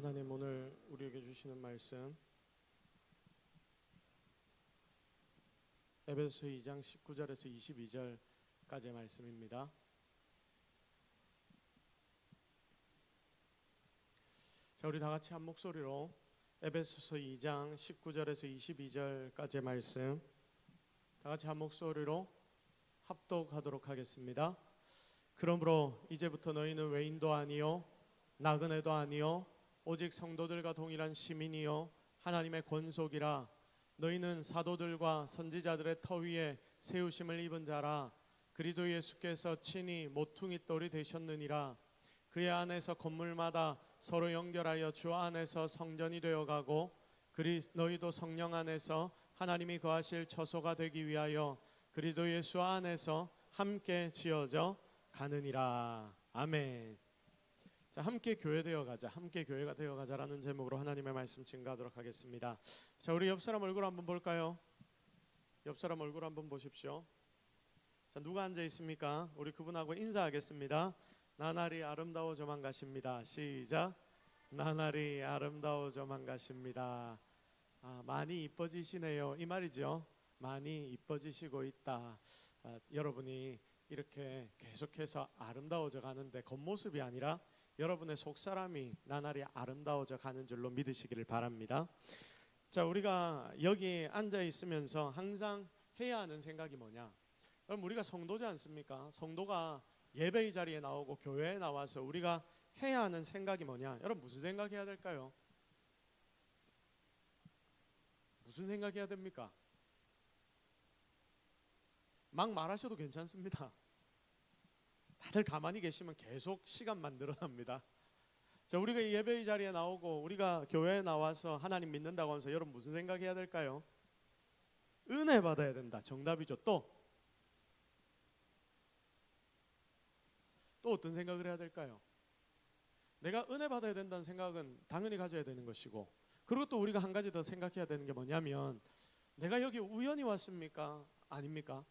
하나님 오늘 우리에게 주시는 말씀 에베소 2장 19절에서 22절까지의 말씀입니다. 자, 우리 다 같이 한 목소리로 에베소서 2장 19절에서 22절까지의 말씀 다 같이 한 목소리로 합독하도록 하겠습니다. 그러므로 이제부터 너희는 외인도 아니요 나그네도 아니요 오직 성도들과 동일한 시민이요 하나님의 권속이라. 너희는 사도들과 선지자들의 터 위에 세우심을 입은 자라. 그리스도 예수께서 친히 모퉁이 돌이 되셨느니라. 그의 안에서 건물마다 서로 연결하여 주 안에서 성전이 되어가고 너희도 성령 안에서 하나님이 거하실 처소가 되기 위하여 그리스도 예수 안에서 함께 지어져 가느니라. 아멘. 자, 함께 교회 되어가자, 함께 교회가 되어가자라는 제목으로 하나님의 말씀 증거하도록 하겠습니다. 자, 우리 옆 사람 얼굴 한번 볼까요? 옆 사람 얼굴 한번 보십시오. 자, 누가 앉아 있습니까? 우리 그분하고 인사하겠습니다. 나날이 아름다워져만 가십니다. 시작. 나날이 아름다워져만 가십니다. 많이 이뻐지시네요, 이 말이죠. 많이 이뻐지시고 있다. 여러분이 이렇게 계속해서 아름다워져 가는데 겉모습이 아니라 여러분의 속사람이 나날이 아름다워져 가는 줄로 믿으시기를 바랍니다. 자, 우리가 여기 앉아 있으면서 항상 해야 하는 생각이 뭐냐? 그럼 우리가 성도지 않습니까? 성도가 예배의 자리에 나오고 교회에 나와서 우리가 해야 하는 생각이 뭐냐? 여러분 무슨 생각해야 될까요? 무슨 생각해야 됩니까? 막 말하셔도 괜찮습니다. 다들 가만히 계시면 계속 시간만 늘어납니다. 자, 우리가 예배의 자리에 나오고 우리가 교회에 나와서 하나님 믿는다고 하면서 여러분 무슨 생각해야 될까요? 은혜 받아야 된다. 정답이죠. 또 어떤 생각을 해야 될까요? 내가 은혜 받아야 된다는 생각은 당연히 가져야 되는 것이고, 그리고 또 우리가 한 가지 더 생각해야 되는 게 뭐냐면 내가 여기 우연히 왔습니까? 아닙니까?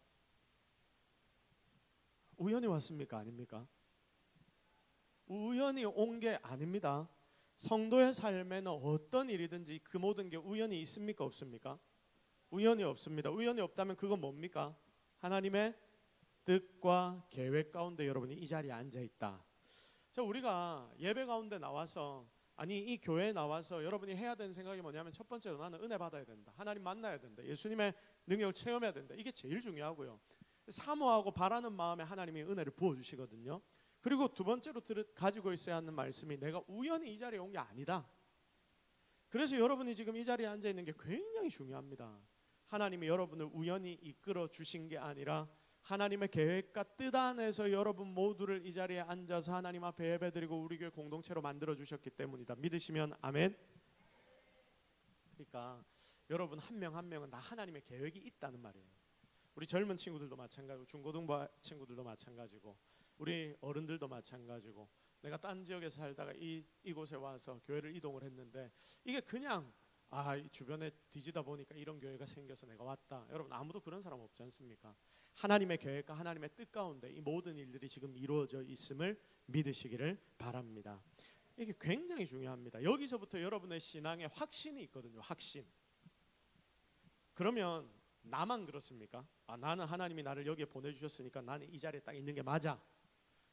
우연히 왔습니까? 아닙니까? 우연히 온 게 아닙니다. 성도의 삶에는 어떤 일이든지 그 모든 게 우연히 있습니까? 없습니까? 우연히 없습니다. 우연히 없다면 그건 뭡니까? 하나님의 뜻과 계획 가운데 여러분이 이 자리에 앉아 있다. 자, 우리가 예배 가운데 나와서 이 교회에 나와서 여러분이 해야 되는 생각이 뭐냐면 첫 번째로 나는 은혜 받아야 된다. 하나님 만나야 된다. 예수님의 능력을 체험해야 된다. 이게 제일 중요하고요. 사모하고 바라는 마음에 하나님이 은혜를 부어주시거든요. 그리고 두 번째로 가지고 있어야 하는 말씀이 내가 우연히 이 자리에 온 게 아니다. 그래서 여러분이 지금 이 자리에 앉아 있는 게 굉장히 중요합니다. 하나님이 여러분을 우연히 이끌어 주신 게 아니라 하나님의 계획과 뜻 안에서 여러분 모두를 이 자리에 앉아서 하나님 앞에 예배드리고 우리 교회 공동체로 만들어 주셨기 때문이다. 믿으시면 아멘. 그러니까 여러분 한 명 한 명은 다 하나님의 계획이 있다는 말이에요. 우리 젊은 친구들도 마찬가지고 중고등부 친구들도 마찬가지고 우리 어른들도 마찬가지고 내가 딴 지역에서 살다가 이곳에 와서 교회를 이동을 했는데 이게 그냥 이 주변에 뒤지다 보니까 이런 교회가 생겨서 내가 왔다. 여러분 아무도 그런 사람 없지 않습니까? 하나님의 계획과 하나님의 뜻 가운데 이 모든 일들이 지금 이루어져 있음을 믿으시기를 바랍니다. 이게 굉장히 중요합니다. 여기서부터 여러분의 신앙에 확신이 있거든요. 확신. 그러면 나만 그렇습니까? 나는 하나님이 나를 여기에 보내주셨으니까 나는 이 자리에 딱 있는 게 맞아.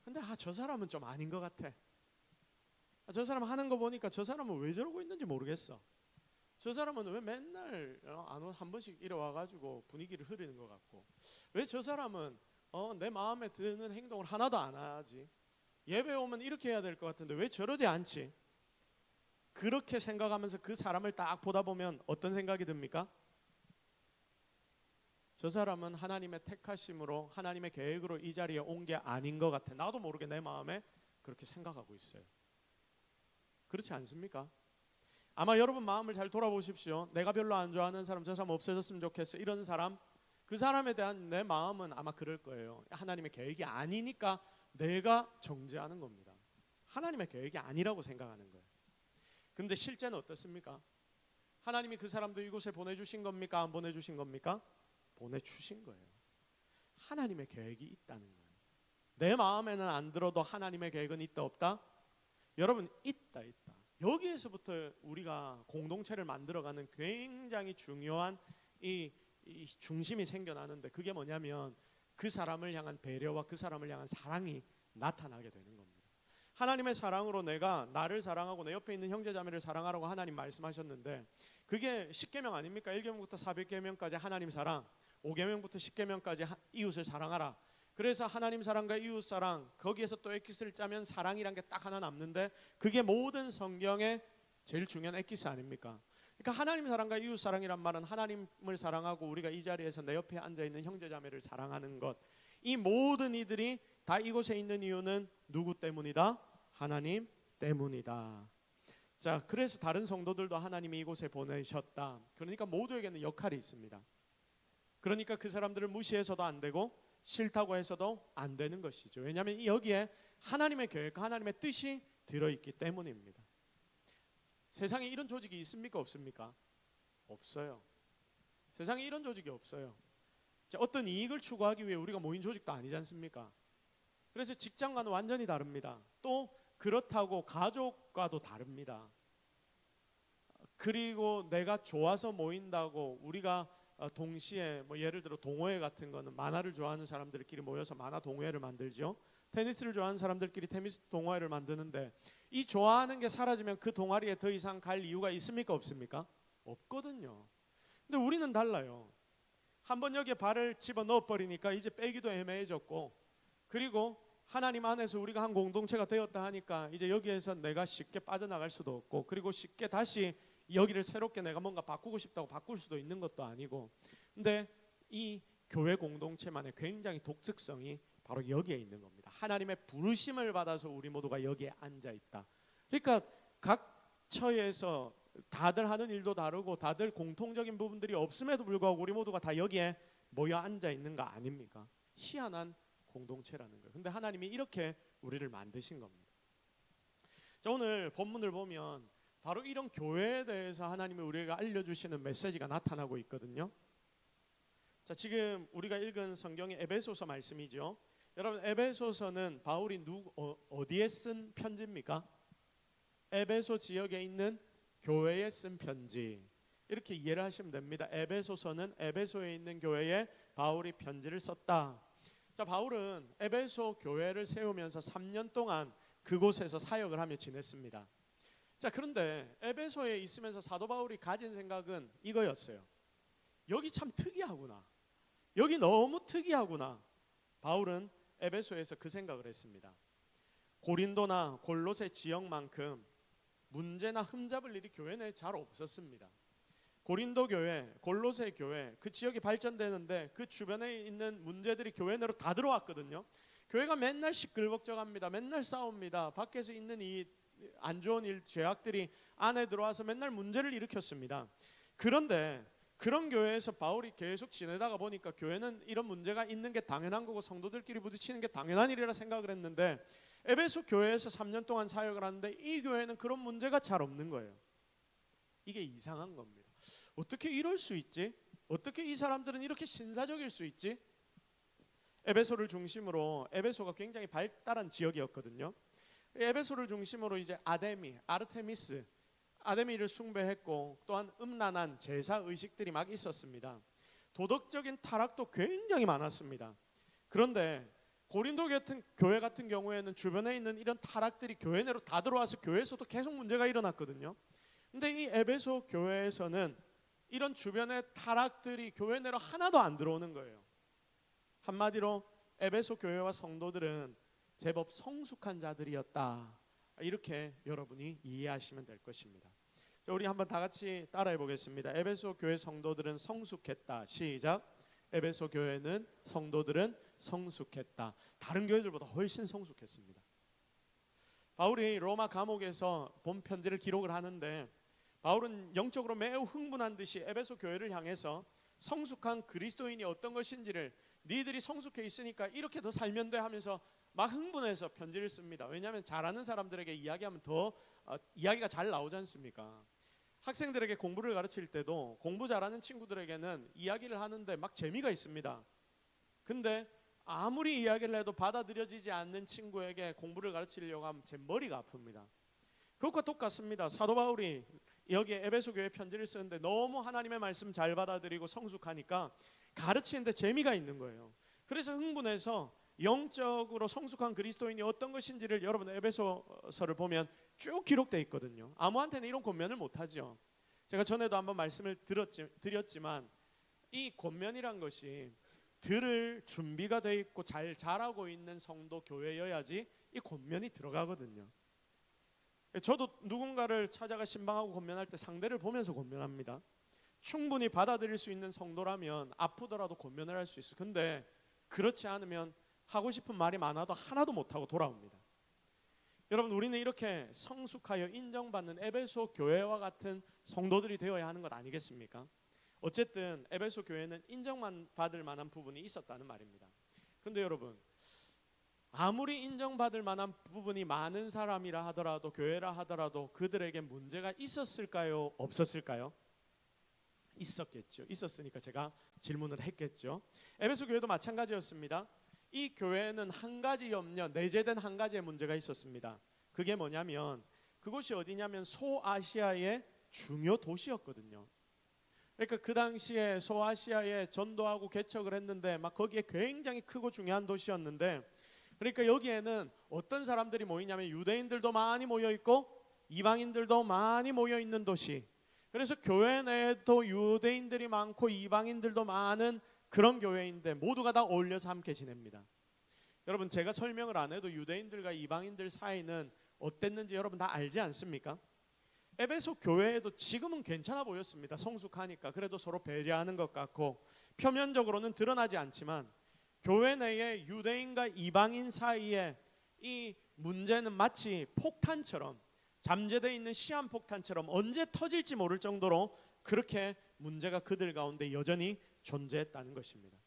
근데 저 사람은 좀 아닌 것 같아. 저 사람 하는 거 보니까 저 사람은 왜 저러고 있는지 모르겠어. 저 사람은 왜 맨날 한 번씩 이래 와가지고 분위기를 흐리는 것 같고, 왜 저 사람은 내 마음에 드는 행동을 하나도 안 하지. 예배 오면 이렇게 해야 될 것 같은데 왜 저러지 않지? 그렇게 생각하면서 그 사람을 딱 보다 보면 어떤 생각이 듭니까? 저 사람은 하나님의 택하심으로 하나님의 계획으로 이 자리에 온 게 아닌 것 같아. 나도 모르게 내 마음에 그렇게 생각하고 있어요. 그렇지 않습니까? 아마 여러분 마음을 잘 돌아보십시오. 내가 별로 안 좋아하는 사람, 저 사람 없어졌으면 좋겠어, 이런 사람, 그 사람에 대한 내 마음은 아마 그럴 거예요. 하나님의 계획이 아니니까 내가 정죄하는 겁니다. 하나님의 계획이 아니라고 생각하는 거예요. 근데 실제는 어떻습니까? 하나님이 그 사람도 이곳에 보내주신 겁니까? 안 보내주신 겁니까? 보내주신 거예요. 하나님의 계획이 있다는 거예요. 내 마음에는 안 들어도 하나님의 계획은 있다 없다? 여러분 있다. 여기에서부터 우리가 공동체를 만들어가는 굉장히 중요한 이 중심이 생겨나는데, 그게 뭐냐면 그 사람을 향한 배려와 그 사람을 향한 사랑이 나타나게 되는 겁니다. 하나님의 사랑으로 내가 나를 사랑하고 내 옆에 있는 형제자매를 사랑하라고 하나님 말씀하셨는데, 그게 10계명 아닙니까? 1계명부터 400계명까지 하나님 사랑, 5계명부터 10계명까지 이웃을 사랑하라. 그래서 하나님 사랑과 이웃 사랑, 거기에서 또 엑기스를 짜면 사랑이란 게 딱 하나 남는데, 그게 모든 성경의 제일 중요한 엑기스 아닙니까? 그러니까 하나님 사랑과 이웃 사랑이란 말은 하나님을 사랑하고 우리가 이 자리에서 내 옆에 앉아있는 형제자매를 사랑하는 것, 이 모든 이들이 다 이곳에 있는 이유는 누구 때문이다? 하나님 때문이다. 자, 그래서 다른 성도들도 하나님이 이곳에 보내셨다. 그러니까 모두에게는 역할이 있습니다. 그러니까 그 사람들을 무시해서도 안 되고 싫다고 해서도 안 되는 것이죠. 왜냐하면 여기에 하나님의 계획과 하나님의 뜻이 들어있기 때문입니다. 세상에 이런 조직이 있습니까? 없습니까? 없어요. 세상에 이런 조직이 없어요. 자, 어떤 이익을 추구하기 위해 우리가 모인 조직도 아니지 않습니까? 그래서 직장과는 완전히 다릅니다. 또 그렇다고 가족과도 다릅니다. 그리고 내가 좋아서 모인다고 우리가 동시에 뭐 예를 들어 동호회 같은 거는 만화를 좋아하는 사람들끼리 모여서 만화 동호회를 만들죠. 테니스를 좋아하는 사람들끼리 테니스 동호회를 만드는데, 이 좋아하는 게 사라지면 그 동아리에 더 이상 갈 이유가 있습니까? 없습니까? 없거든요. 근데 우리는 달라요. 한번 여기에 발을 집어넣어 버리니까 이제 빼기도 애매해졌고, 그리고 하나님 안에서 우리가 한 공동체가 되었다 하니까 이제 여기에서 내가 쉽게 빠져나갈 수도 없고, 그리고 쉽게 다시 여기를 새롭게 내가 뭔가 바꾸고 싶다고 바꿀 수도 있는 것도 아니고. 근데 이 교회 공동체만의 굉장히 독특성이 바로 여기에 있는 겁니다. 하나님의 부르심을 받아서 우리 모두가 여기에 앉아 있다. 그러니까 각 처에서 다들 하는 일도 다르고 다들 공통적인 부분들이 없음에도 불구하고 우리 모두가 다 여기에 모여 앉아 있는 거 아닙니까? 희한한 공동체라는 거예요. 근데 하나님이 이렇게 우리를 만드신 겁니다. 자, 오늘 본문을 보면 바로 이런 교회에 대해서 하나님이 우리에게 알려주시는 메시지가 나타나고 있거든요. 자, 지금 우리가 읽은 성경의 에베소서 말씀이죠. 여러분, 에베소서는 바울이 어디에 쓴 편지입니까? 에베소 지역에 있는 교회에 쓴 편지, 이렇게 이해를 하시면 됩니다. 에베소서는 에베소에 있는 교회에 바울이 편지를 썼다. 자, 바울은 에베소 교회를 세우면서 3년 동안 그곳에서 사역을 하며 지냈습니다. 자, 그런데 에베소에 있으면서 사도 바울이 가진 생각은 이거였어요. 여기 참 특이하구나. 여기 너무 특이하구나. 바울은 에베소에서 그 생각을 했습니다. 고린도나 골로새 지역만큼 문제나 흠잡을 일이 교회 내에 잘 없었습니다. 고린도 교회, 골로새 교회, 그 지역이 발전되는데 그 주변에 있는 문제들이 교회 내로 다 들어왔거든요. 교회가 맨날 시끌벅적합니다. 맨날 싸웁니다. 밖에서 있는 이 안 좋은 일, 죄악들이 안에 들어와서 맨날 문제를 일으켰습니다. 그런데 그런 교회에서 바울이 계속 지내다가 보니까 교회는 이런 문제가 있는 게 당연한 거고 성도들끼리 부딪히는 게 당연한 일이라 생각을 했는데, 에베소 교회에서 3년 동안 사역을 하는데 이 교회는 그런 문제가 잘 없는 거예요. 이게 이상한 겁니다. 어떻게 이럴 수 있지? 어떻게 이 사람들은 이렇게 신사적일 수 있지? 에베소를 중심으로, 에베소가 굉장히 발달한 지역이었거든요. 에베소를 중심으로 이제 아르테미스, 아데미를 숭배했고, 또한 음란한 제사 의식들이 막 있었습니다. 도덕적인 타락도 굉장히 많았습니다. 그런데 고린도 같은 교회 같은 경우에는 주변에 있는 이런 타락들이 교회 내로 다 들어와서 교회에서도 계속 문제가 일어났거든요. 근데 이 에베소 교회에서는 이런 주변의 타락들이 교회 내로 하나도 안 들어오는 거예요. 한마디로 에베소 교회와 성도들은 제법 성숙한 자들이었다. 이렇게 여러분이 이해하시면 될 것입니다. 자, 우리 한번 다 같이 따라해 보겠습니다. 에베소 교회 성도들은 성숙했다. 시작. 에베소 교회는 성도들은 성숙했다. 다른 교회들보다 훨씬 성숙했습니다. 바울이 로마 감옥에서 본 편지를 기록을 하는데, 바울은 영적으로 매우 흥분한 듯이 에베소 교회를 향해서 성숙한 그리스도인이 어떤 것인지를, 니들이 성숙해 있으니까 이렇게 더 살면 돼 하면서 막 흥분해서 편지를 씁니다. 왜냐하면 잘하는 사람들에게 이야기하면 더 이야기가 잘 나오지 않습니까? 학생들에게 공부를 가르칠 때도 공부 잘하는 친구들에게는 이야기를 하는데 막 재미가 있습니다. 근데 아무리 이야기를 해도 받아들여지지 않는 친구에게 공부를 가르치려고 하면 제 머리가 아픕니다. 그것과 똑같습니다. 사도 바울이 여기에 에베소 교회 편지를 쓰는데 너무 하나님의 말씀 잘 받아들이고 성숙하니까 가르치는데 재미가 있는 거예요. 그래서 흥분해서 영적으로 성숙한 그리스도인이 어떤 것인지를 여러분 에베소서를 보면 쭉 기록되어 있거든요. 아무한테는 이런 권면을 못하죠. 제가 전에도 한번 말씀을 드렸지만 이 권면이란 것이 들을 준비가 되어 있고 잘 자라고 있는 성도 교회여야지 이 권면이 들어가거든요. 저도 누군가를 찾아가 신방하고 권면할 때 상대를 보면서 권면합니다. 충분히 받아들일 수 있는 성도라면 아프더라도 권면을 할 수 있어요. 근데 그렇지 않으면 하고 싶은 말이 많아도 하나도 못하고 돌아옵니다. 여러분, 우리는 이렇게 성숙하여 인정받는 에베소 교회와 같은 성도들이 되어야 하는 것 아니겠습니까? 어쨌든 에베소 교회는 인정만 받을 만한 부분이 있었다는 말입니다. 그런데 여러분, 아무리 인정받을 만한 부분이 많은 사람이라 하더라도, 교회라 하더라도 그들에게 문제가 있었을까요? 없었을까요? 있었겠죠. 있었으니까 제가 질문을 했겠죠. 에베소 교회도 마찬가지였습니다. 이 교회는 한 가지 염려, 내재된 한 가지의 문제가 있었습니다. 그게 뭐냐면 그곳이 어디냐면 소아시아의 중요 도시였거든요. 그러니까 그 당시에 소아시아에 전도하고 개척을 했는데 막 거기에 굉장히 크고 중요한 도시였는데, 그러니까 여기에는 어떤 사람들이 모이냐면 유대인들도 많이 모여 있고 이방인들도 많이 모여 있는 도시. 그래서 교회 내에도 유대인들이 많고 이방인들도 많은 그런 교회인데 모두가 다 어울려서 함께 지냅니다. 여러분, 제가 설명을 안 해도 유대인들과 이방인들 사이는 어땠는지 여러분 다 알지 않습니까? 에베소 교회에도 지금은 괜찮아 보였습니다. 성숙하니까 그래도 서로 배려하는 것 같고 표면적으로는 드러나지 않지만 교회 내에 유대인과 이방인 사이에 이 문제는 마치 폭탄처럼, 잠재되어 있는 시한폭탄처럼 언제 터질지 모를 정도로 그렇게 문제가 그들 가운데 여전히 존재했다는 것입니다.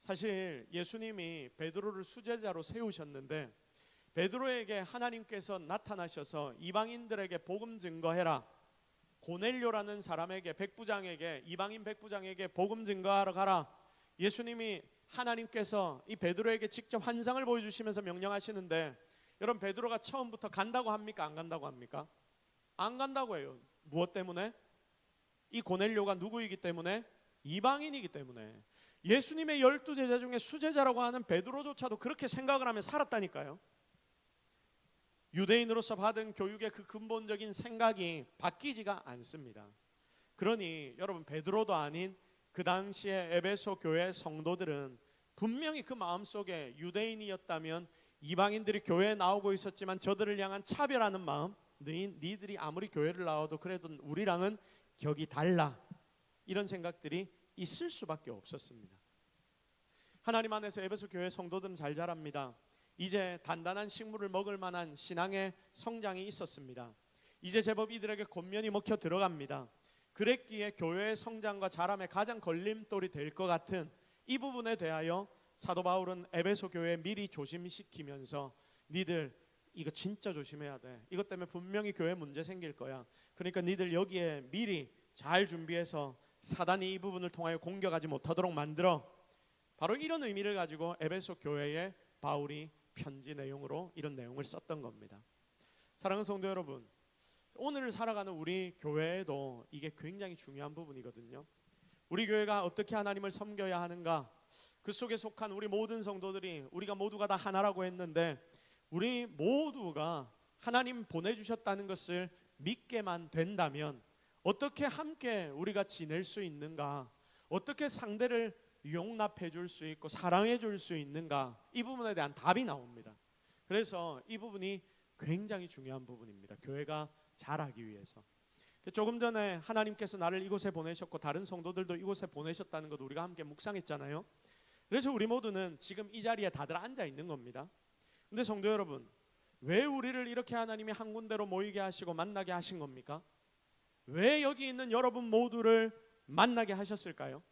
사실 예수님이 베드로를 수제자로 세우셨는데 베드로에게 하나님께서 나타나셔서 이방인들에게 복음 증거해라, 고넬료라는 사람에게, 백부장에게, 이방인 백부장에게 복음 증거하러 가라. 예수님이 하나님께서 이 베드로에게 직접 환상을 보여주시면서 명령하시는데, 여러분 베드로가 처음부터 간다고 합니까? 안 간다고 합니까? 안 간다고 해요. 무엇 때문에? 이 고넬료가 누구이기 때문에? 이방인이기 때문에. 예수님의 12제자 중에 수제자라고 하는 베드로조차도 그렇게 생각을 하며 살았다니까요. 유대인으로서 받은 교육의 그 근본적인 생각이 바뀌지가 않습니다. 그러니 여러분, 베드로도 아닌 그 당시에 에베소 교회 성도들은 분명히 그 마음속에 유대인이었다면 이방인들이 교회에 나오고 있었지만 저들을 향한 차별하는 마음, 니들이 아무리 교회를 나와도 그래도 우리랑은 격이 달라, 이런 생각들이 있을 수밖에 없었습니다. 하나님 안에서 에베소 교회 성도들은 잘 자랍니다. 이제 단단한 식물을 먹을 만한 신앙의 성장이 있었습니다. 이제 제법 이들에게 권면이 먹혀 들어갑니다. 그랬기에 교회의 성장과 자람에 가장 걸림돌이 될 것 같은 이 부분에 대하여 사도 바울은 에베소 교회에 미리 조심시키면서 니들 이거 진짜 조심해야 돼. 이것 때문에 분명히 교회 문제 생길 거야. 그러니까 니들 여기에 미리 잘 준비해서 사단이 이 부분을 통하여 공격하지 못하도록 만들어. 바로 이런 의미를 가지고 에베소 교회에 바울이 편지 내용으로 이런 내용을 썼던 겁니다. 사랑하는 성도 여러분, 오늘 살아가는 우리 교회에도 이게 굉장히 중요한 부분이거든요. 우리 교회가 어떻게 하나님을 섬겨야 하는가, 그 속에 속한 우리 모든 성도들이 우리가 모두가 다 하나라고 했는데 우리 모두가 하나님 보내주셨다는 것을 믿게만 된다면 어떻게 함께 우리가 지낼 수 있는가, 어떻게 상대를 용납해 줄 수 있고 사랑해 줄 수 있는가, 이 부분에 대한 답이 나옵니다. 그래서 이 부분이 굉장히 중요한 부분입니다. 교회가 자라기 위해서. 조금 전에 하나님께서 나를 이곳에 보내셨고 다른 성도들도 이곳에 보내셨다는 것 우리가 함께 묵상했잖아요. 그래서 우리 모두는 지금 이 자리에 다들 앉아 있는 겁니다. 근데 성도 여러분, 왜 우리를 이렇게 하나님이 한 군데로 모이게 하시고 만나게 하신 겁니까? 왜 여기 있는 여러분 모두를 만나게 하셨을까요?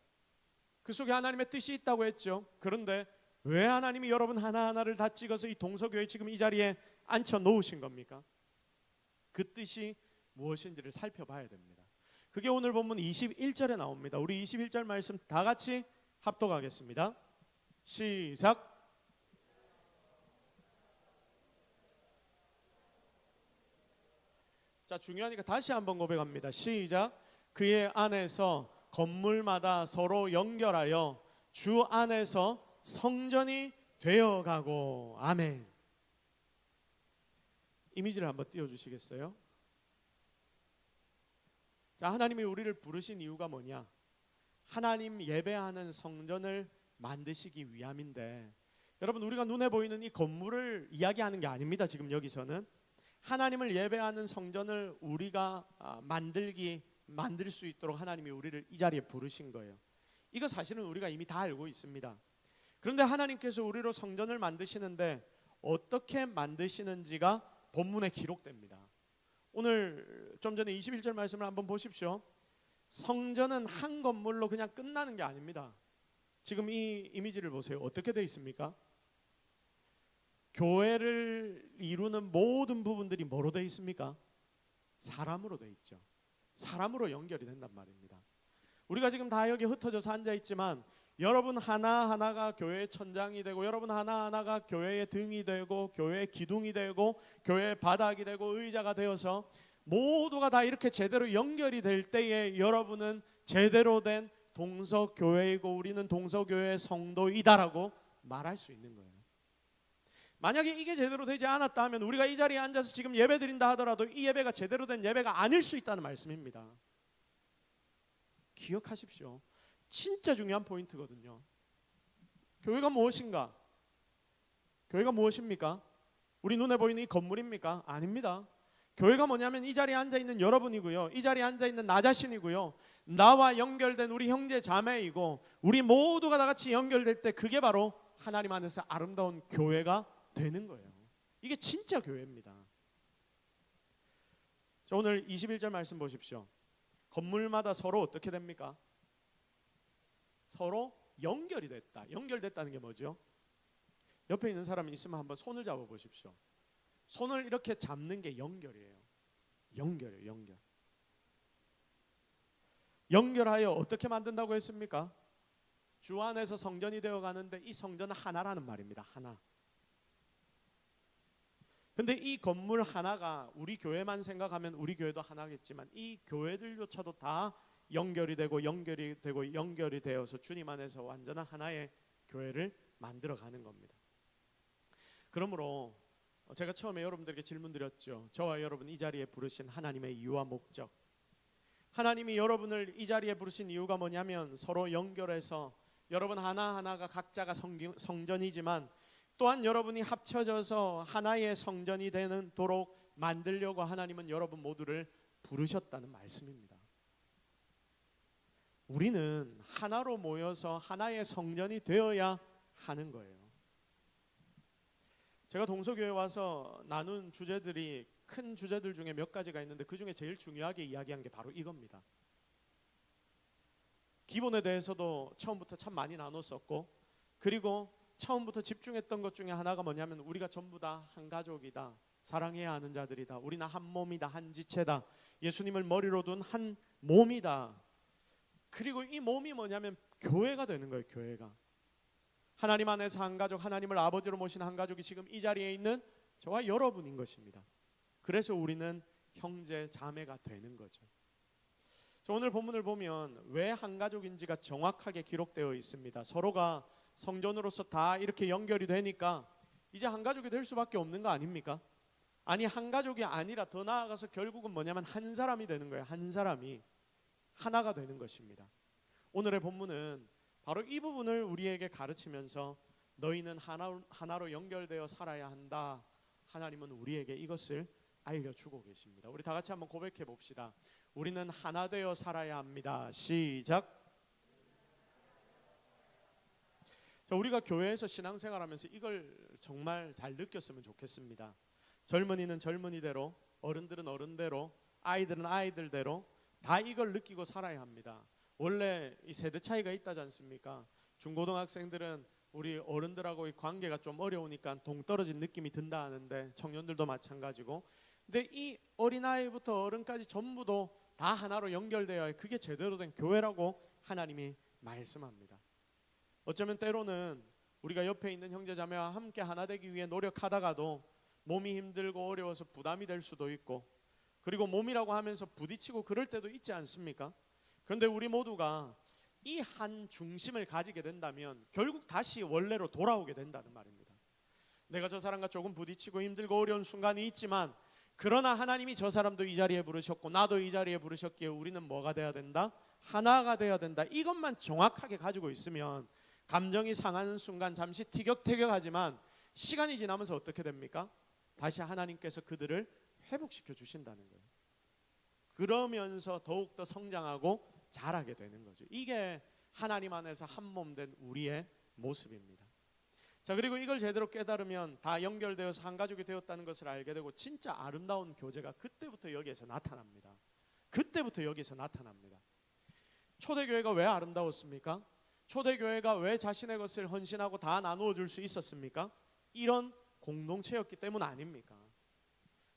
그 속에 하나님의 뜻이 있다고 했죠. 그런데 왜 하나님이 여러분 하나하나를 다 찍어서 이 동서교회 지금 이 자리에 앉혀 놓으신 겁니까? 그 뜻이 무엇인지를 살펴봐야 됩니다. 그게 오늘 본문 21절에 나옵니다. 우리 21절 말씀 다 같이 합독하겠습니다. 시작. 자, 중요하니까 다시 한번 고백합니다. 시작. 그의 안에서 건물마다 서로 연결하여 주 안에서 성전이 되어가고. 아멘. 이미지를 한번 띄워주시겠어요? 자, 하나님이 우리를 부르신 이유가 뭐냐? 하나님 예배하는 성전을 만드시기 위함인데, 여러분, 우리가 눈에 보이는 이 건물을 이야기하는 게 아닙니다. 지금 여기서는 하나님을 예배하는 성전을 우리가 만들 수 있도록 하나님이 우리를 이 자리에 부르신 거예요. 이거 사실은 우리가 이미 다 알고 있습니다. 그런데 하나님께서 우리로 성전을 만드시는데 어떻게 만드시는지가 본문에 기록됩니다. 오늘 좀 전에 21절 말씀을 한번 보십시오. 성전은 한 건물로 그냥 끝나는 게 아닙니다. 지금 이 이미지를 보세요. 어떻게 되어 있습니까? 교회를 이루는 모든 부분들이 뭐로 되어 있습니까? 사람으로 되어 있죠. 사람으로 연결이 된단 말입니다. 우리가 지금 다 여기 흩어져서 앉아 있지만 여러분 하나하나가 교회의 천장이 되고, 여러분 하나하나가 교회의 등이 되고, 교회의 기둥이 되고, 교회의 바닥이 되고, 의자가 되어서 모두가 다 이렇게 제대로 연결이 될 때에 여러분은 제대로 된 동서교회이고 우리는 동서교회의 성도이다라고 말할 수 있는 거예요. 만약에 이게 제대로 되지 않았다 하면 우리가 이 자리에 앉아서 지금 예배 드린다 하더라도 이 예배가 제대로 된 예배가 아닐 수 있다는 말씀입니다. 기억하십시오. 진짜 중요한 포인트거든요. 교회가 무엇인가? 교회가 무엇입니까? 우리 눈에 보이는 이 건물입니까? 아닙니다. 교회가 뭐냐면 이 자리에 앉아있는 여러분이고요, 이 자리에 앉아있는 나 자신이고요, 나와 연결된 우리 형제 자매이고, 우리 모두가 다 같이 연결될 때 그게 바로 하나님 안에서 아름다운 교회가 되는 거예요. 이게 진짜 교회입니다. 자, 오늘 21절 말씀 보십시오. 건물마다 서로 어떻게 됩니까? 서로 연결이 됐다. 연결됐다는 게 뭐죠? 옆에 있는 사람이 있으면 한번 손을 잡아 보십시오. 손을 이렇게 잡는 게 연결이에요. 연결이에요. 연결. 연결하여 어떻게 만든다고 했습니까? 주 안에서 성전이 되어 가는데 이 성전은 하나라는 말입니다. 하나. 근데 이 건물 하나가 우리 교회만 생각하면 우리 교회도 하나겠지만 이 교회들조차도 다 연결이 되고 연결이 되고 연결이 되어서 주님 안에서 완전한 하나의 교회를 만들어가는 겁니다. 그러므로 제가 처음에 여러분들에게 질문 드렸죠. 저와 여러분 이 자리에 부르신 하나님의 이유와 목적, 하나님이 여러분을 이 자리에 부르신 이유가 뭐냐면 서로 연결해서 여러분 하나하나가 각자가 성전이지만 또한 여러분이 합쳐져서 하나의 성전이 되는 도록 만들려고 하나님은 여러분 모두를 부르셨다는 말씀입니다. 우리는 하나로 모여서 하나의 성전이 되어야 하는 거예요. 제가 동서교회 와서 나눈 주제들이 큰 주제들 중에 몇 가지가 있는데 그 중에 제일 중요하게 이야기한 게 바로 이겁니다. 기본에 대해서도 처음부터 참 많이 나눴었고, 그리고 처음부터 집중했던 것 중에 하나가 뭐냐면 우리가 전부 다 한 가족이다, 사랑해야 하는 자들이다, 우리는 한 몸이다, 한 지체다, 예수님을 머리로 둔 한 몸이다. 그리고 이 몸이 뭐냐면 교회가 되는 거예요. 교회가 하나님 안에서 한 가족, 하나님을 아버지로 모신 한 가족이 지금 이 자리에 있는 저와 여러분인 것입니다. 그래서 우리는 형제 자매가 되는 거죠. 오늘 본문을 보면 왜 한 가족인지가 정확하게 기록되어 있습니다. 서로가 성전으로서 다 이렇게 연결이 되니까 이제 한 가족이 될 수밖에 없는 거 아닙니까? 아니, 한 가족이 아니라 더 나아가서 결국은 뭐냐면 한 사람이 되는 거예요. 한 사람이 하나가 되는 것입니다. 오늘의 본문은 바로 이 부분을 우리에게 가르치면서 너희는 하나로 연결되어 살아야 한다. 하나님은 우리에게 이것을 알려주고 계십니다. 우리 다 같이 한번 고백해 봅시다. 우리는 하나 되어 살아야 합니다. 시작. 자, 우리가 교회에서 신앙생활하면서 이걸 정말 잘 느꼈으면 좋겠습니다. 젊은이는 젊은이대로, 어른들은 어른대로, 아이들은 아이들대로 다 이걸 느끼고 살아야 합니다. 원래 이 세대 차이가 있다지 않습니까? 중고등학생들은 우리 어른들하고의 관계가 좀 어려우니까 동떨어진 느낌이 든다 하는데 청년들도 마찬가지고, 근데 이 어린아이부터 어른까지 전부도 다 하나로 연결되어야 그게 제대로 된 교회라고 하나님이 말씀합니다. 어쩌면 때로는 우리가 옆에 있는 형제자매와 함께 하나 되기 위해 노력하다가도 몸이 힘들고 어려워서 부담이 될 수도 있고, 그리고 몸이라고 하면서 부딪히고 그럴 때도 있지 않습니까? 그런데 우리 모두가 이 한 중심을 가지게 된다면 결국 다시 원래로 돌아오게 된다는 말입니다. 내가 저 사람과 조금 부딪히고 힘들고 어려운 순간이 있지만, 그러나 하나님이 저 사람도 이 자리에 부르셨고 나도 이 자리에 부르셨기에 우리는 뭐가 돼야 된다? 하나가 돼야 된다. 이것만 정확하게 가지고 있으면 감정이 상하는 순간 잠시 티격태격하지만 시간이 지나면서 어떻게 됩니까? 다시 하나님께서 그들을 회복시켜 주신다는 거예요. 그러면서 더욱더 성장하고 자라게 되는 거죠. 이게 하나님 안에서 한 몸 된 우리의 모습입니다. 자, 그리고 이걸 제대로 깨달으면 다 연결되어서 한 가족이 되었다는 것을 알게 되고 진짜 아름다운 교제가 그때부터 여기에서 나타납니다. 그때부터 여기서 나타납니다. 초대교회가 왜 아름다웠습니까? 초대교회가 왜 자신의 것을 헌신하고 다 나누어 줄 수 있었습니까? 이런 공동체였기 때문 아닙니까?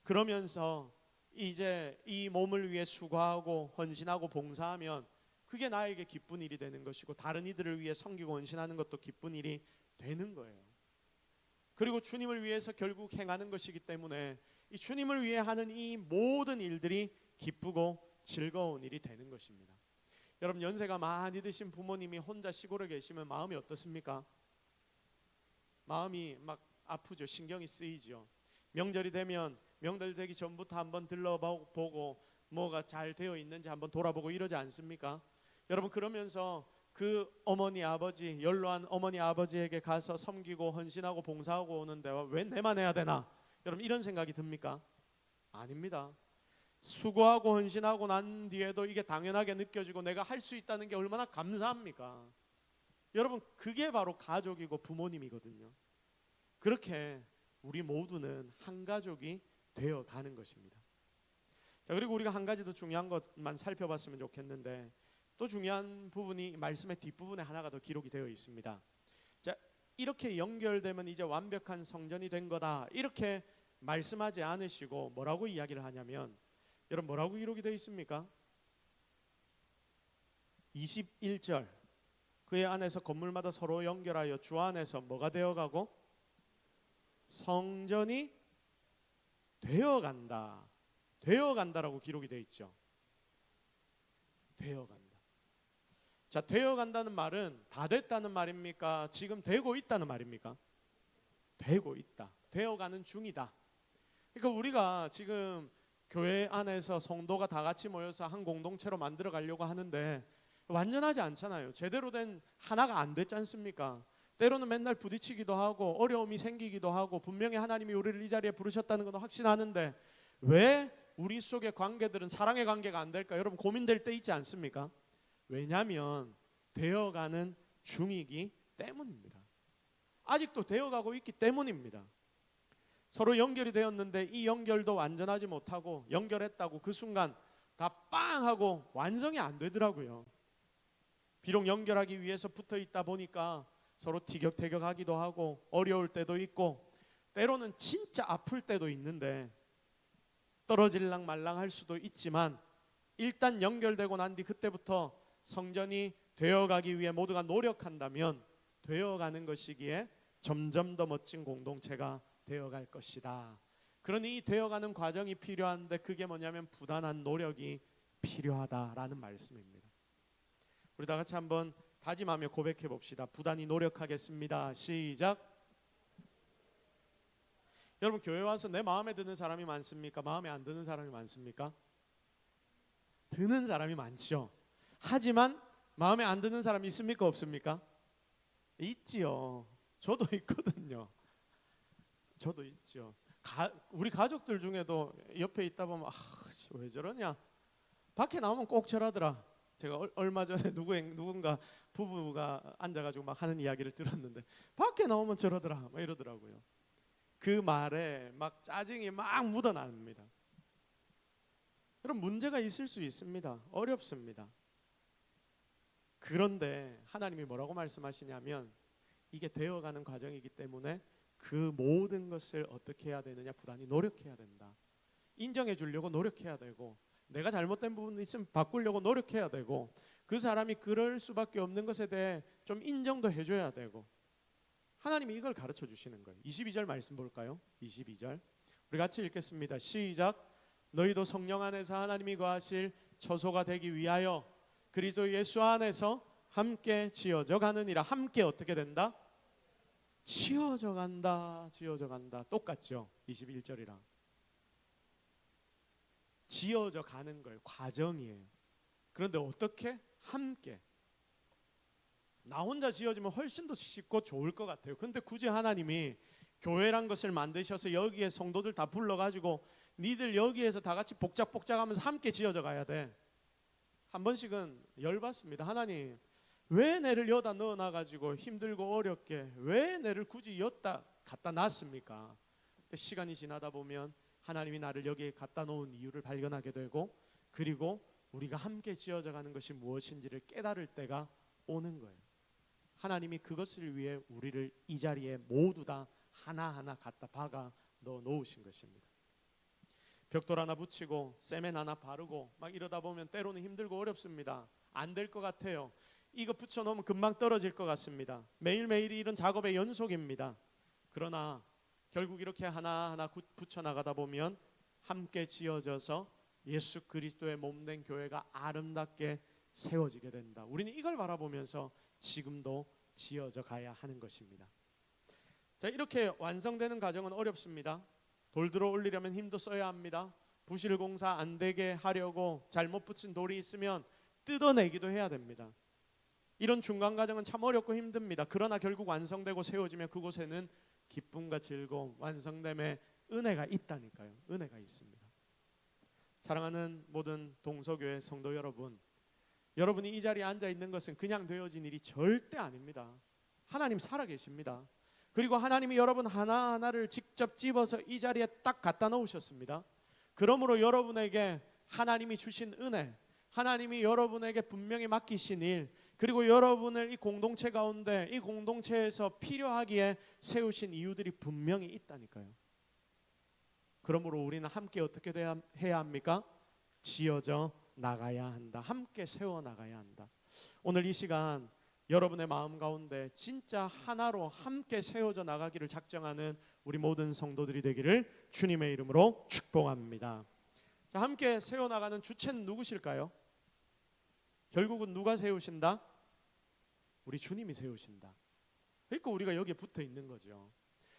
그러면서 이제 이 몸을 위해 수고하고 헌신하고 봉사하면 그게 나에게 기쁜 일이 되는 것이고, 다른 이들을 위해 섬기고 헌신하는 것도 기쁜 일이 되는 거예요. 그리고 주님을 위해서 결국 행하는 것이기 때문에 이 주님을 위해 하는 이 모든 일들이 기쁘고 즐거운 일이 되는 것입니다. 여러분, 연세가 많이 드신 부모님이 혼자 시골에 계시면 마음이 어떻습니까? 마음이 막 아프죠. 신경이 쓰이죠. 명절이 되면 명절 되기 전부터 한번 들러보고 뭐가 잘 되어 있는지 한번 돌아보고 이러지 않습니까? 여러분, 그러면서 그 어머니 아버지, 연로한 어머니 아버지에게 가서 섬기고 헌신하고 봉사하고 오는데 왜 내만 해야 되나? 여러분, 이런 생각이 듭니까? 아닙니다. 수고하고 헌신하고 난 뒤에도 이게 당연하게 느껴지고 내가 할 수 있다는 게 얼마나 감사합니까? 여러분, 그게 바로 가족이고 부모님이거든요. 그렇게 우리 모두는 한 가족이 되어 가는 것입니다. 자, 그리고 우리가 한 가지 더 중요한 것만 살펴봤으면 좋겠는데, 또 중요한 부분이 말씀의 뒷부분에 하나가 더 기록이 되어 있습니다. 자, 이렇게 연결되면 이제 완벽한 성전이 된 거다, 이렇게 말씀하지 않으시고 뭐라고 이야기를 하냐면, 여러분, 뭐라고 기록이 되어 있습니까? 21절, 그의 안에서 건물마다 서로 연결하여 주 안에서 뭐가 되어가고? 성전이 되어간다. 되어간다라고 기록이 되어 있죠. 되어간다. 자, 되어간다는 말은 다 됐다는 말입니까? 지금 되고 있다는 말입니까? 되고 있다. 되어가는 중이다. 그러니까 우리가 지금 교회 안에서 성도가 다 같이 모여서 한 공동체로 만들어 가려고 하는데 완전하지 않잖아요. 제대로 된 하나가 안 됐지 않습니까? 때로는 맨날 부딪히기도 하고 어려움이 생기기도 하고, 분명히 하나님이 우리를 이 자리에 부르셨다는 건 확신하는데 왜 우리 속의 관계들은 사랑의 관계가 안 될까? 여러분, 고민될 때 있지 않습니까? 왜냐하면 되어가는 중이기 때문입니다. 아직도 되어가고 있기 때문입니다. 서로 연결이 되었는데 이 연결도 완전하지 못하고, 연결했다고 그 순간 다 빵 하고 완성이 안 되더라고요. 비록 연결하기 위해서 붙어 있다 보니까 서로 티격태격하기도 하고 어려울 때도 있고, 때로는 진짜 아플 때도 있는데 떨어질랑 말랑 할 수도 있지만, 일단 연결되고 난 뒤 그때부터 성전이 되어가기 위해 모두가 노력한다면 되어가는 것이기에 점점 더 멋진 공동체가 되어갈 것이다. 그러니 이 되어가는 과정이 필요한데 그게 뭐냐면 부단한 노력이 필요하다라는 말씀입니다. 우리 다 같이 한번 다짐하며 고백해 봅시다. 부단히 노력하겠습니다. 시작. 여러분, 교회 와서 내 마음에 드는 사람이 많습니까? 마음에 안 드는 사람이 많습니까? 드는 사람이 많죠. 하지만 마음에 안 드는 사람이 있습니까? 없습니까? 있지요. 저도 있거든요. 저도 있죠. 우리 가족들 중에도 옆에 있다 보면 왜 저러냐? 밖에 나오면 꼭 저러더라. 제가 얼마 전에 누군가 부부가 앉아가지고 막 하는 이야기를 들었는데 밖에 나오면 저러더라 막 이러더라고요. 그 말에 막 짜증이 막 묻어납니다. 여러분, 문제가 있을 수 있습니다. 어렵습니다. 그런데 하나님이 뭐라고 말씀하시냐면 이게 되어가는 과정이기 때문에 그 모든 것을 어떻게 해야 되느냐? 부단히 노력해야 된다. 인정해 주려고 노력해야 되고, 내가 잘못된 부분이 있으면 바꾸려고 노력해야 되고, 그 사람이 그럴 수밖에 없는 것에 대해 좀 인정도 해줘야 되고, 하나님이 이걸 가르쳐 주시는 거예요. 22절 말씀 볼까요? 22절 우리 같이 읽겠습니다. 시작. 너희도 성령 안에서 하나님이 거하실 처소가 되기 위하여 그리스도 예수 안에서 함께 지어져 가느니라. 함께 어떻게 된다? 지어져 간다. 지어져 간다. 똑같죠? 21절이랑 지어져 가는 거예요. 과정이에요. 그런데 어떻게? 함께. 나 혼자 지어지면 훨씬 더 쉽고 좋을 것 같아요. 근데 굳이 하나님이 교회란 것을 만드셔서 여기에 성도들 다 불러가지고 니들 여기에서 다 같이 복작복작하면서 함께 지어져 가야 돼. 한 번씩은 열받습니다. 하나님 왜 내를 여다 넣어놔가지고 힘들고 어렵게 왜 내를 굳이 여다 갖다 놨습니까? 근데 시간이 지나다 보면 하나님이 나를 여기에 갖다 놓은 이유를 발견하게 되고, 그리고 우리가 함께 지어져 가는 것이 무엇인지를 깨달을 때가 오는 거예요. 하나님이 그것을 위해 우리를 이 자리에 모두 다 하나하나 갖다 박아 넣어 놓으신 것입니다. 벽돌 하나 붙이고 세멘 하나 바르고 막 이러다 보면 때로는 힘들고 어렵습니다. 안 될 것 같아요. 이거 붙여놓으면 금방 떨어질 것 같습니다. 매일매일이 이런 작업의 연속입니다. 그러나 결국 이렇게 하나하나 붙여나가다 보면 함께 지어져서 예수 그리스도의 몸된 교회가 아름답게 세워지게 된다. 우리는 이걸 바라보면서 지금도 지어져 가야 하는 것입니다. 자, 이렇게 완성되는 과정은 어렵습니다. 돌 들어 올리려면 힘도 써야 합니다. 부실 공사 안 되게 하려고 잘못 붙인 돌이 있으면 뜯어내기도 해야 됩니다. 이런 중간 과정은 참 어렵고 힘듭니다. 그러나 결국 완성되고 세워지면 그곳에는 기쁨과 즐거움, 완성됨의 은혜가 있다니까요. 은혜가 있습니다. 사랑하는 모든 동서교회 성도 여러분, 여러분이 이 자리에 앉아 있는 것은 그냥 되어진 일이 절대 아닙니다. 하나님 살아계십니다. 그리고 하나님이 여러분 하나하나를 직접 집어서 이 자리에 딱 갖다 놓으셨습니다. 그러므로 여러분에게 하나님이 주신 은혜, 하나님이 여러분에게 분명히 맡기신 일, 그리고 여러분을 이 공동체 가운데 이 공동체에서 필요하기에 세우신 이유들이 분명히 있다니까요. 그러므로 우리는 함께 어떻게 해야 합니까? 지어져 나가야 한다. 함께 세워 나가야 한다. 오늘 이 시간 여러분의 마음 가운데 진짜 하나로 함께 세워져 나가기를 작정하는 우리 모든 성도들이 되기를 주님의 이름으로 축복합니다. 자, 함께 세워나가는 주체는 누구실까요? 결국은 누가 세우신다? 우리 주님이 세우신다. 그러니까 우리가 여기에 붙어 있는 거죠.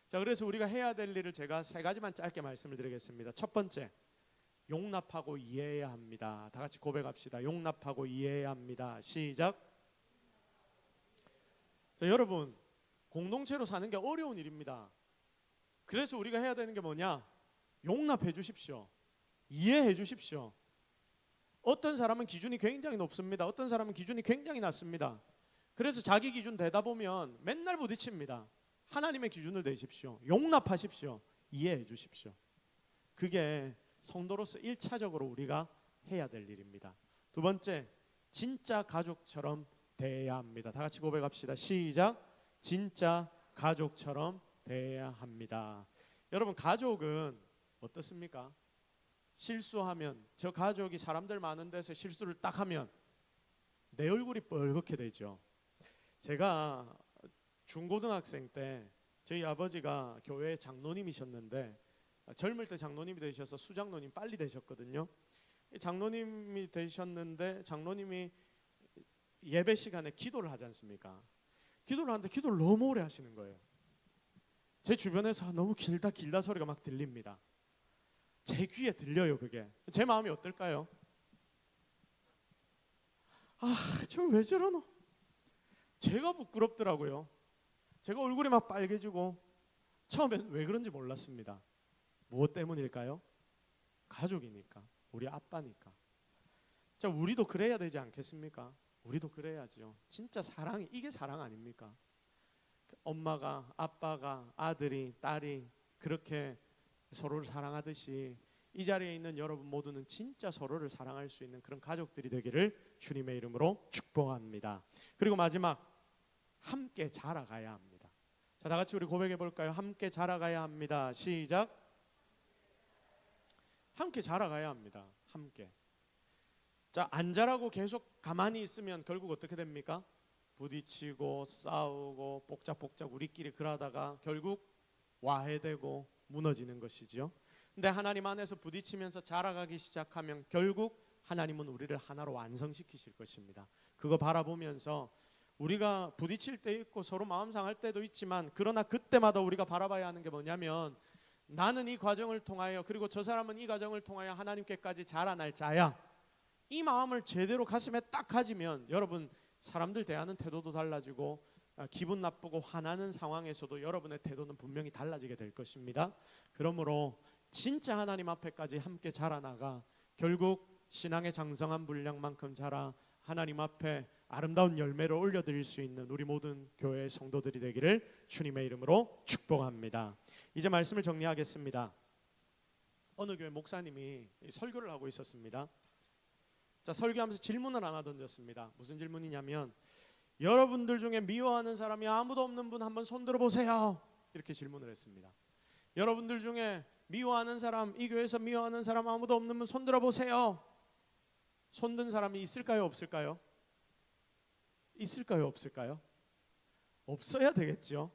자, 그래서 우리가 해야 될 일을 제가 세 가지만 짧게 말씀을 드리겠습니다. 첫 번째, 용납하고 이해해야 합니다. 다 같이 고백합시다. 용납하고 이해해야 합니다. 시작. 자, 여러분, 공동체로 사는 게 어려운 일입니다. 그래서 우리가 해야 되는 게 뭐냐? 용납해 주십시오. 이해해 주십시오. 어떤 사람은 기준이 굉장히 높습니다. 어떤 사람은 기준이 굉장히 낮습니다. 그래서 자기 기준 되다 보면 맨날 부딪힙니다. 하나님의 기준을 내십시오. 용납하십시오. 이해해 주십시오. 그게 성도로서 1차적으로 우리가 해야 될 일입니다. 두 번째, 진짜 가족처럼 대해야 합니다. 다 같이 고백합시다. 시작. 진짜 가족처럼 대해야 합니다. 여러분, 가족은 어떻습니까? 실수하면, 저 가족이 사람들 많은 데서 실수를 딱 하면 내 얼굴이 뻘겋게 되죠. 제가 중고등학생 때 저희 아버지가 교회 장로님이셨는데, 젊을 때 장로님이 되셔서 수장로님 빨리 되셨거든요. 장로님이 되셨는데 장로님이 예배 시간에 기도를 하지 않습니까? 기도를 하는데 기도를 너무 오래 하시는 거예요. 제 주변에서 너무 길다 소리가 막 들립니다. 제 귀에 들려요. 그게 제 마음이 어떨까요? 저 왜 저러노? 제가 부끄럽더라고요. 제가 얼굴이 막 빨개지고 처음엔 왜 그런지 몰랐습니다. 무엇 때문일까요? 가족이니까, 우리 아빠니까. 자, 우리도 그래야 되지 않겠습니까? 우리도 그래야죠. 진짜 사랑이, 이게 사랑 아닙니까? 엄마가, 아빠가, 아들이, 딸이 그렇게 서로를 사랑하듯이 이 자리에 있는 여러분 모두는 진짜 서로를 사랑할 수 있는 그런 가족들이 되기를 주님의 이름으로 축복합니다. 그리고 마지막, 함께 자라가야 합니다. 자, 다 같이 우리 고백해 볼까요? 함께 자라가야 합니다. 시작. 함께 자라가야 합니다. 함께. 자, 안 자라고 계속 가만히 있으면 결국 어떻게 됩니까? 부딪히고 싸우고 복작복작 우리끼리 그러다가 결국 와해되고 무너지는 것이죠. 근데 하나님 안에서 부딪히면서 자라가기 시작하면 결국 하나님은 우리를 하나로 완성시키실 것입니다. 그거 바라보면서 우리가 부딪힐 때 있고 서로 마음 상할 때도 있지만, 그러나 그때마다 우리가 바라봐야 하는 게 뭐냐면, 나는 이 과정을 통하여, 그리고 저 사람은 이 과정을 통하여 하나님께까지 자라날 자야. 이 마음을 제대로 가슴에 딱 가지면 여러분, 사람들 대하는 태도도 달라지고 기분 나쁘고 화나는 상황에서도 여러분의 태도는 분명히 달라지게 될 것입니다. 그러므로 진짜 하나님 앞에까지 함께 자라나가 결국 신앙의 장성한 분량만큼 자라 하나님 앞에 아름다운 열매를 올려드릴 수 있는 우리 모든 교회의 성도들이 되기를 주님의 이름으로 축복합니다. 이제 말씀을 정리하겠습니다. 어느 교회 목사님이 설교를 하고 있었습니다. 자, 설교하면서 질문을 하나 던졌습니다. 무슨 질문이냐면, 여러분들 중에 미워하는 사람이 아무도 없는 분 한번 손 들어보세요. 이렇게 질문을 했습니다. 여러분들 중에 미워하는 사람, 이 교회에서 미워하는 사람 아무도 없는 분 손 들어보세요. 손든 사람이 있을까요, 없을까요? 있을까요, 없을까요? 없어야 되겠죠.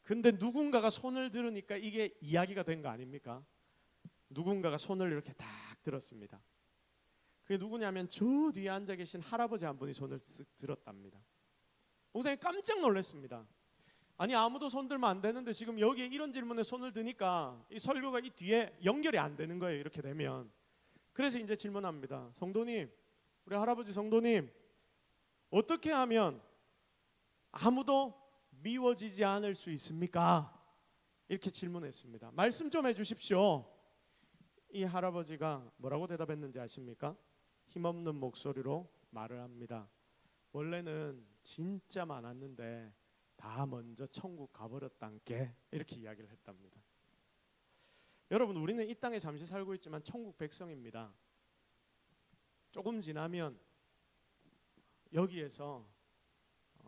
근데 누군가가 손을 들으니까 이게 이야기가 된 거 아닙니까? 누군가가 손을 이렇게 딱 들었습니다. 그게 누구냐면 저 뒤에 앉아 계신 할아버지 한 분이 손을 쓱 들었답니다. 목사님 깜짝 놀랐습니다. 아니, 아무도 손 들면 안 되는데 지금 여기에 이런 질문에 손을 드니까 이 설교가 이 뒤에 연결이 안 되는 거예요. 이렇게 되면. 그래서 이제 질문합니다. 성도님, 우리 할아버지 성도님, 어떻게 하면 아무도 미워지지 않을 수 있습니까? 이렇게 질문했습니다. 말씀 좀 해주십시오. 이 할아버지가 뭐라고 대답했는지 아십니까? 힘없는 목소리로 말을 합니다. 원래는 진짜 많았는데 다 먼저 천국 가버렸단께, 이렇게 이야기를 했답니다. 여러분, 우리는 이 땅에 잠시 살고 있지만 천국 백성입니다. 조금 지나면 여기에서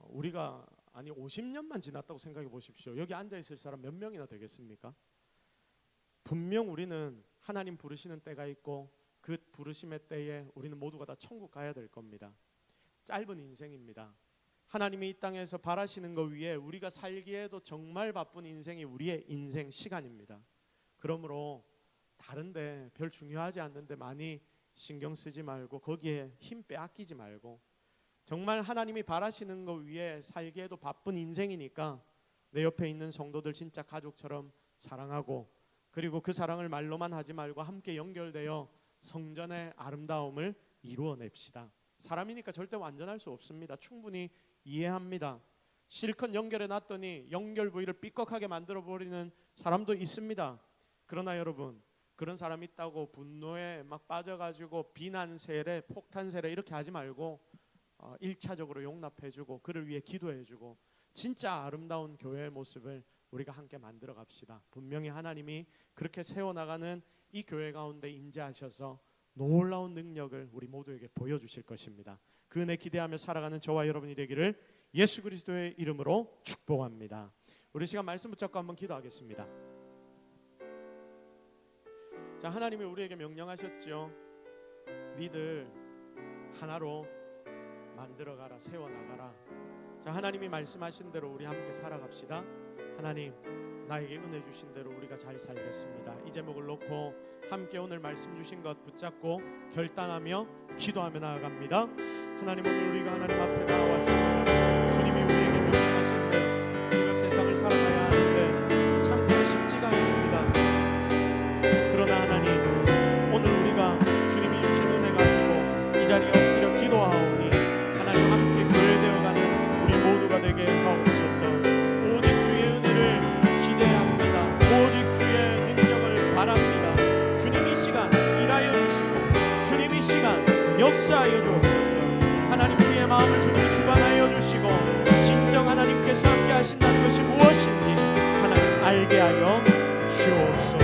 우리가 50년만 지났다고 생각해 보십시오. 여기 앉아 있을 사람 몇 명이나 되겠습니까? 분명 우리는 하나님 부르시는 때가 있고 그 부르심의 때에 우리는 모두가 다 천국 가야 될 겁니다. 짧은 인생입니다. 하나님이 이 땅에서 바라시는 것 위에 우리가 살기에도 정말 바쁜 인생이 우리의 인생 시간입니다. 그러므로 다른데 별 중요하지 않는데 많이 신경 쓰지 말고, 거기에 힘 빼앗기지 말고, 정말 하나님이 바라시는 것 위에 살기에도 바쁜 인생이니까 내 옆에 있는 성도들 진짜 가족처럼 사랑하고, 그리고 그 사랑을 말로만 하지 말고 함께 연결되어 성전의 아름다움을 이루어냅시다. 사람이니까 절대 완전할 수 없습니다. 충분히 이해합니다. 실컷 연결해 놨더니 연결 부위를 삐걱하게 만들어버리는 사람도 있습니다. 그러나 여러분, 그런 사람 있다고 분노에 막 빠져가지고 비난 세례, 폭탄 세례 이렇게 하지 말고 1차적으로 용납해주고 그를 위해 기도해주고 진짜 아름다운 교회의 모습을 우리가 함께 만들어 갑시다. 분명히 하나님이 그렇게 세워나가는 이 교회 가운데 임재하셔서 놀라운 능력을 우리 모두에게 보여주실 것입니다. 그 은혜 기대하며 살아가는 저와 여러분이 되기를 예수 그리스도의 이름으로 축복합니다. 우리 시간 말씀 붙잡고 한번 기도하겠습니다. 자, 하나님이 우리에게 명령하셨죠. 니들 하나로 만들어가라, 세워나가라. 자, 하나님이 말씀하신 대로 우리 함께 살아갑시다. 하나님, 나에게 은혜 주신 대로 우리가 잘 살겠습니다. 이 제목을 놓고 함께 오늘 말씀 주신 것 붙잡고 결단하며 기도하며 나아갑니다. 하나님, 오늘 우리가 하나님 앞에 나왔습니다. 주님이 우리에게 명령하신 대로 우리가 세상을 살아가야 하는데 참 그게 쉽지가 않습니다. 그러나 하나님, 오늘 우리가 주님이 주신 은혜 가지고 이 자리에 엎드려 기도하오니 하나님 함께 교회되어가는 우리 모두가 되게 하옵소서. 오직 주의 은혜를 기대합니다. 오직 주의 능력을 바랍니다. 주님 이 시간 일하여 주시고 주님 이 시간 역사하여 주옵소서. 하나님, 우리의 마음을 주님이 주관하여 주시고 진정 하나님께서 함께 하신다는 것이 무엇인지 하나님 알게 하여 주옵소서.